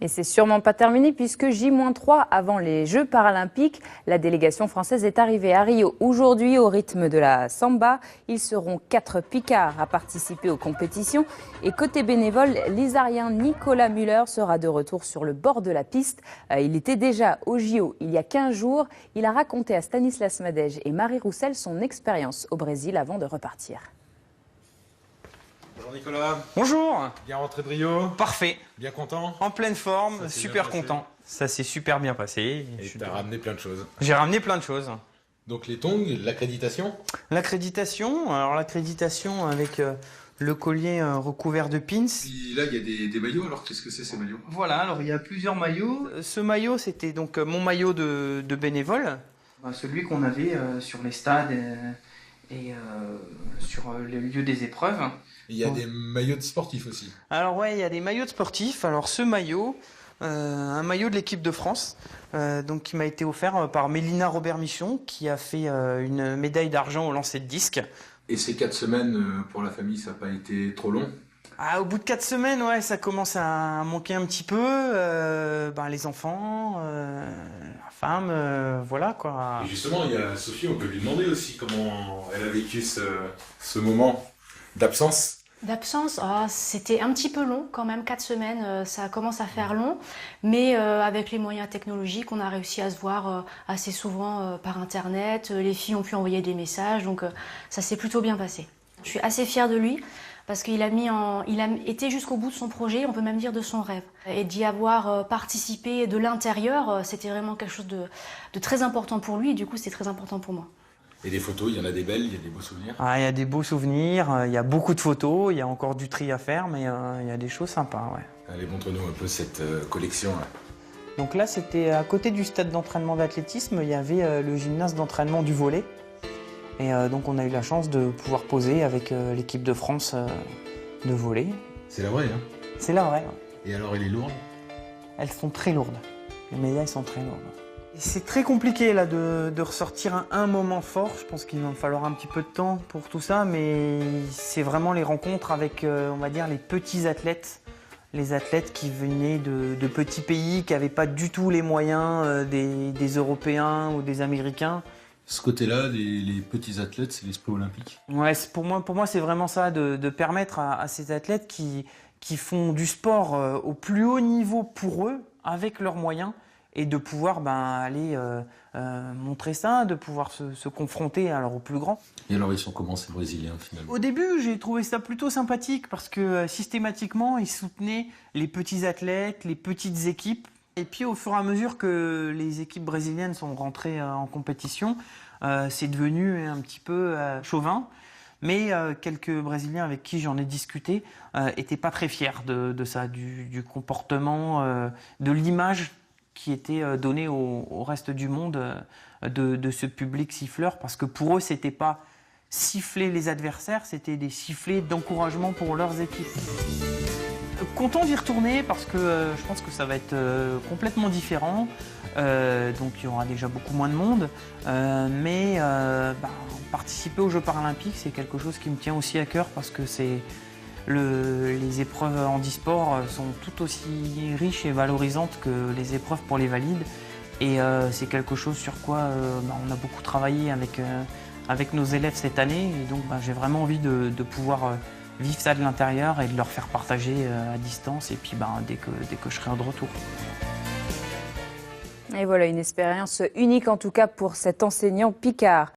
Et c'est sûrement pas terminé puisque J-3 avant les Jeux paralympiques, la délégation française est arrivée à Rio aujourd'hui au rythme de la samba. Ils seront 4 picards à participer aux compétitions. Et côté bénévole, l'Isarien Nicolas Müller sera de retour sur le bord de la piste. Il était déjà au JO il y a 15 jours. Il a raconté à Stanislas Madej et Marie Roussel son expérience au Brésil avant de repartir. Bonjour Nicolas. Bonjour. Bien rentré de Rio. Parfait. Bien content. En pleine forme, super content. Ça s'est super bien passé. Et tu as ramené plein de choses. J'ai ramené plein de choses. Donc les tongs, l'accréditation. L'accréditation, alors l'accréditation avec le collier recouvert de pins. Puis là, il y a des maillots. Alors qu'est-ce que c'est ces maillots? Voilà, alors il y a plusieurs maillots. Ce maillot, c'était donc mon maillot de bénévole. Celui qu'on avait sur les stades et sur les lieux des épreuves. Il y a des maillots de sportifs aussi. Alors ouais, il y a des maillots de sportifs. Alors ce maillot, un maillot de l'équipe de France, donc qui m'a été offert par Mélina Robert-Michon, qui a fait une médaille d'argent au lancer de disque. Et ces 4 semaines pour la famille, ça n'a pas été trop long? Au bout de 4 semaines, ouais, ça commence à manquer un petit peu. Les enfants, la femme, voilà quoi. Et justement, il y a Sophie, on peut lui demander aussi comment elle a vécu ce moment d'absence. D'absence, c'était un petit peu long quand même, 4 semaines, ça commence à faire long, mais avec les moyens technologiques, on a réussi à se voir assez souvent par internet, les filles ont pu envoyer des messages, donc ça s'est plutôt bien passé. Je suis assez fière de lui parce qu'il a été jusqu'au bout de son projet, on peut même dire de son rêve. Et d'y avoir participé de l'intérieur, c'était vraiment quelque chose de très important pour lui et du coup c'était très important pour moi. Et des photos, il y en a des belles, il y a des beaux souvenirs. Il y a des beaux souvenirs, il y a beaucoup de photos, il y a encore du tri à faire, mais il y a des choses sympas, ouais. Allez, montre-nous un peu cette collection là. Donc là, c'était à côté du stade d'entraînement d'athlétisme, il y avait le gymnase d'entraînement du volley. Et donc on a eu la chance de pouvoir poser avec l'équipe de France de volley. C'est la vraie, hein? C'est la vraie, ouais. Et alors, elle est lourde? Elles sont très lourdes. Les médailles sont très lourdes. C'est très compliqué là de ressortir un moment fort. Je pense qu'il va me falloir un petit peu de temps pour tout ça, mais c'est vraiment les rencontres avec, on va dire, les petits athlètes. Les athlètes qui venaient de petits pays, qui n'avaient pas du tout les moyens des Européens ou des Américains. Ce côté-là, les petits athlètes, c'est l'esprit olympique. Ouais, pour moi c'est vraiment ça, de permettre à ces athlètes qui font du sport au plus haut niveau pour eux, avec leurs moyens, et de pouvoir aller montrer ça, de pouvoir se confronter alors aux plus grands. Et alors ils sont comment ces Brésiliens finalement? Au début j'ai trouvé ça plutôt sympathique parce que systématiquement ils soutenaient les petits athlètes, les petites équipes. Et puis au fur et à mesure que les équipes brésiliennes sont rentrées en compétition, c'est devenu un petit peu chauvin. Mais quelques Brésiliens avec qui j'en ai discuté n'étaient pas très fiers de ça, du comportement, de l'image qui était donnée au reste du monde de ce public siffleur. Parce que pour eux, c'était pas siffler les adversaires, c'était des sifflets d'encouragement pour leurs équipes. Content d'y retourner parce que je pense que ça va être complètement différent. Donc il y aura déjà beaucoup moins de monde. Mais participer aux Jeux paralympiques, c'est quelque chose qui me tient aussi à cœur parce que les épreuves handisport sont tout aussi riches et valorisantes que les épreuves pour les valides. Et c'est quelque chose sur quoi on a beaucoup travaillé avec nos élèves cette année. Et donc j'ai vraiment envie de pouvoir vivre ça de l'intérieur et de leur faire partager à distance et puis dès que je serai de retour. Et voilà une expérience unique en tout cas pour cet enseignant picard.